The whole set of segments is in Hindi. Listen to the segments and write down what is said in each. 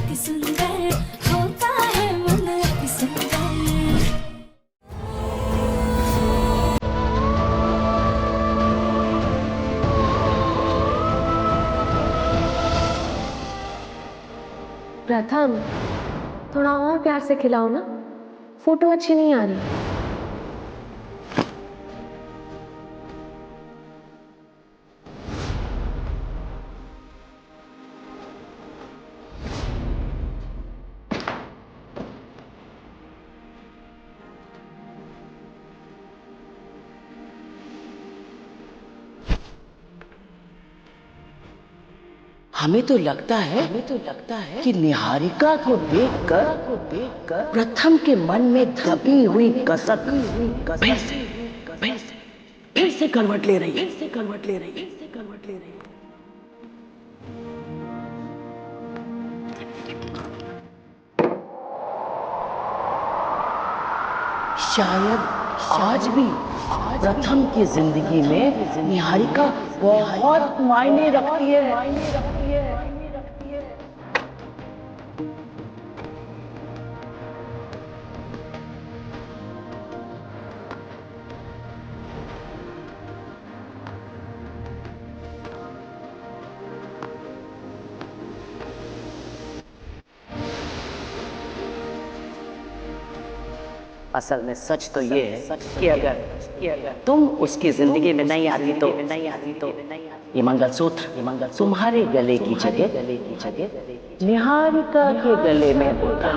अति सुंदर होता है मन अति सुंदर। प्रथम, थोड़ा और प्यार से खिलाओ ना, फोटो अच्छी नहीं आ रही। हमें तो लगता है कि निहारिका को देखकर प्रथम के मन में दबी हुई कसक फिर से करवट ले रही है। शायद आज भी प्रथम की जिंदगी में निहारिका बहुत मायने रखती है। असल में सच तो ये है कि अगर तुम उसकी जिंदगी में नहीं आती तो ये मंगलसूत्र तुम्हारे गले की जगह निहारिका के गले में होता।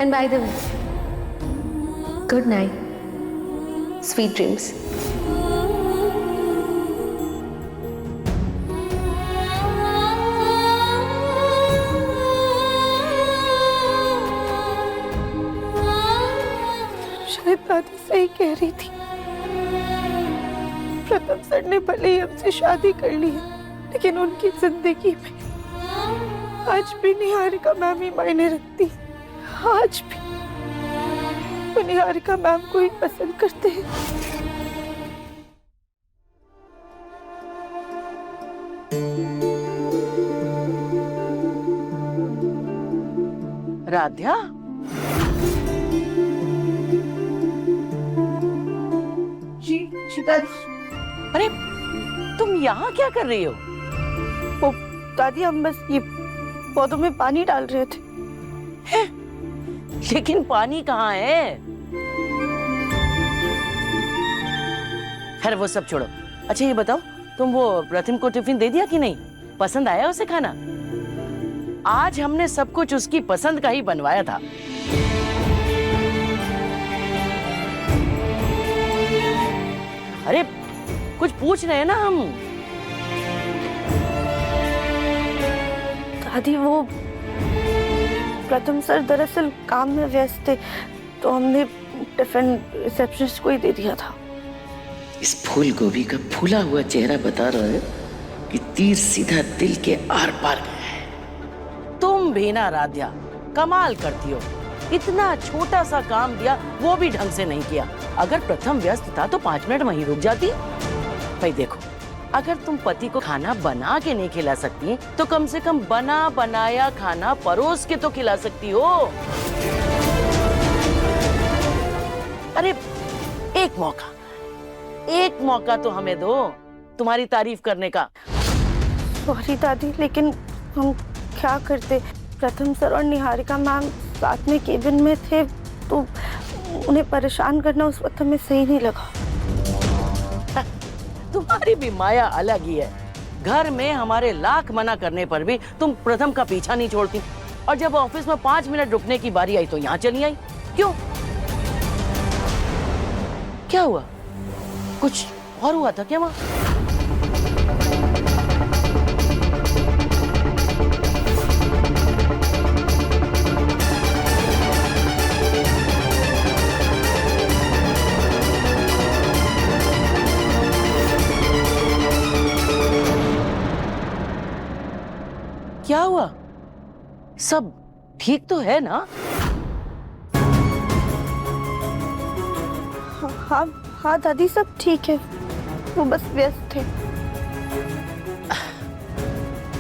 And by the way, good night, sweet dreams. शायद दादी सही कह रही थी। प्रथम सर ने भले ही हमसे शादी कर ली है, लेकिन उनकी जिंदगी में आज भी निहारिका मैम ही मायने रखती है। आज भी वो निहारिका मैम को ही पसंद करते हैं। राध्या, जी दादी। अरे तुम यहाँ क्या कर रही हो? वो दादी, हम बस ये पौधों में पानी डाल रहे थे। लेकिन पानी कहाँ है? खैर वो सब छोड़ो। अच्छा ये बताओ, तुम वो प्रथम को टिफिन दे दिया कि नहीं? पसंद आया उसे खाना? आज हमने सब कुछ उसकी पसंद का ही बनवाया था। अरे कुछ पूछ रहे हैं ना हम। दादी, वो प्रथम सर दरअसल काम में व्यस्त थे, तो हमने टिफिन रिसेप्शनिस्ट को ही दे दिया था। इस फूल गोभी का फूला हुआ चेहरा बता रहा है कि तीर सीधा दिल के आर पार गया है। तुम भी ना राध्या, कमाल करती हो। इतना छोटा सा काम दिया, वो भी ढंग से नहीं किया। अगर प्रथम व्यस्त था तो 5 मिनट वहीं रुक जाती। भाई देखो, अगर तुम पति को खाना बना के नहीं खिला सकती तो कम से कम बना बनाया खाना परोस के तो खिला सकती हो। अरे एक मौका तो हमें दो तुम्हारी तारीफ करने का। सॉरी दादी, लेकिन हम क्या करते? प्रथम सर और निहारिका मैम साथ में केबिन में थे, तो उन्हें परेशान करना उस वक्त हमें सही नहीं लगा। तुम्हारी भी माया अलग ही है। घर में हमारे लाख मना करने पर भी तुम प्रथम का पीछा नहीं छोड़ती, और जब ऑफिस में 5 मिनट रुकने की बारी आई तो यहाँ चली आई। क्यों? क्या हुआ? कुछ और हुआ था क्या वहां? क्या हुआ? सब ठीक तो है ना? हाँ हाँ दादी, सब ठीक है। वो बस व्यस्त थे।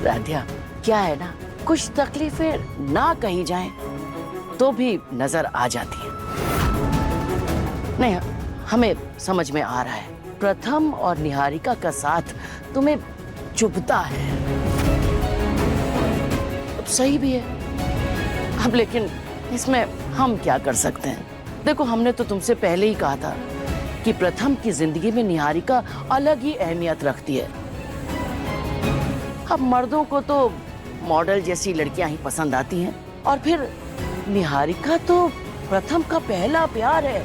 राधिया, क्या है ना, कुछ तकलीफें ना कही जाएं तो भी नजर आ जाती है। नहीं, हमें समझ में आ रहा है, प्रथम और निहारिका का साथ तुम्हें चुभता है। अब सही भी है। अब लेकिन इसमें हम क्या कर सकते हैं? देखो, हमने तो तुमसे पहले ही कहा था कि प्रथम की जिंदगी में निहारिका अलग ही अहमियत रखती है। अब मर्दों को तो मॉडल जैसी लड़कियां ही पसंद आती हैं, और फिर निहारिका तो प्रथम का पहला प्यार है,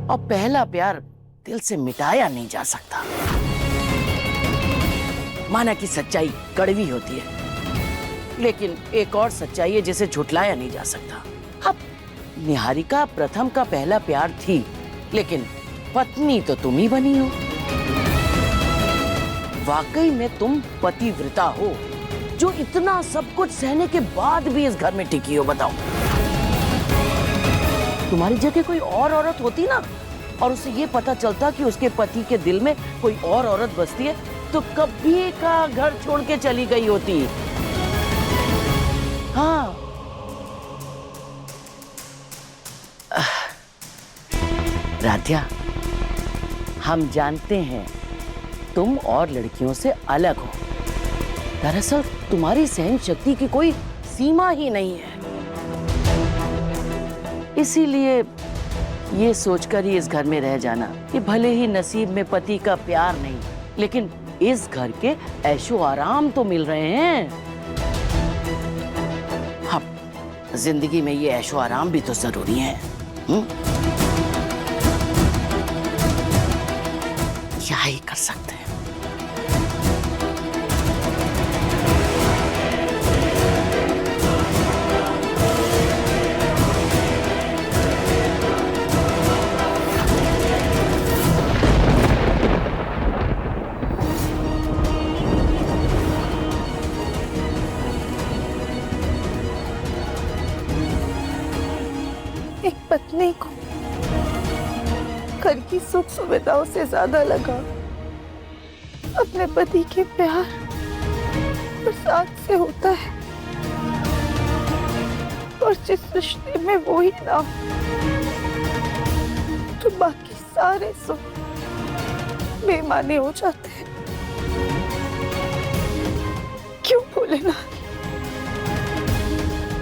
और पहला प्यार दिल से मिटाया नहीं जा सकता। माना कि सच्चाई कड़वी होती है, लेकिन एक और सच्चाई है जिसे झुठलाया नहीं जा सकता। अब निहारिका प्रथम का पहला प्यार थी, लेकिन पत्नी तो तुम ही बनी हो। वाकई में तुम पतिव्रता हो, जो इतना सब कुछ सहने के बाद भी इस घर में टिकी हो। बताओ, तुम्हारी जगह कोई और औरत होती ना, और उसे ये पता चलता कि उसके पति के दिल में कोई और औरत बसती है, तो कभी का घर छोड़ के चली गई होती। हाँ, राधिया, हम जानते हैं तुम और लड़कियों से अलग हो। दरअसल तुम्हारी सहन शक्ति की कोई सीमा ही नहीं है। इसीलिए ये सोचकर ही इस घर में रह जाना कि भले ही नसीब में पति का प्यार नहीं, लेकिन इस घर के ऐशो आराम तो मिल रहे हैं। हाँ, जिंदगी में ये ऐशो आराम भी तो जरूरी है। क्या ही कर सकते हैं। एक पत्नी को घर की सुख सुविधाओं से ज्यादा लगा अपने पति के प्यार और साथ से होता है, और जिस रिश्ते में वो ही ना हो, तो बाकी सारे सुख बेमाने हो जाते हैं। क्यों भोलेनाथ,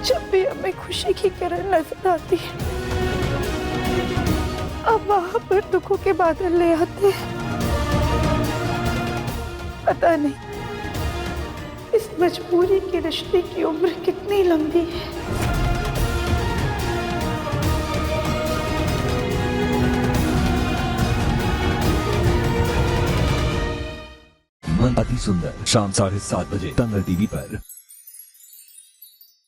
जब भी हमें खुशी की किरण नजर आती है, अब वहां पर दुखों के बादल ले आते हैं। पता नहीं इस मजबूरी के रिश्ते की उम्र कितनी लंबी है। मन अति सुंदर, शाम 7:30 बजे तंगल टीवी पर।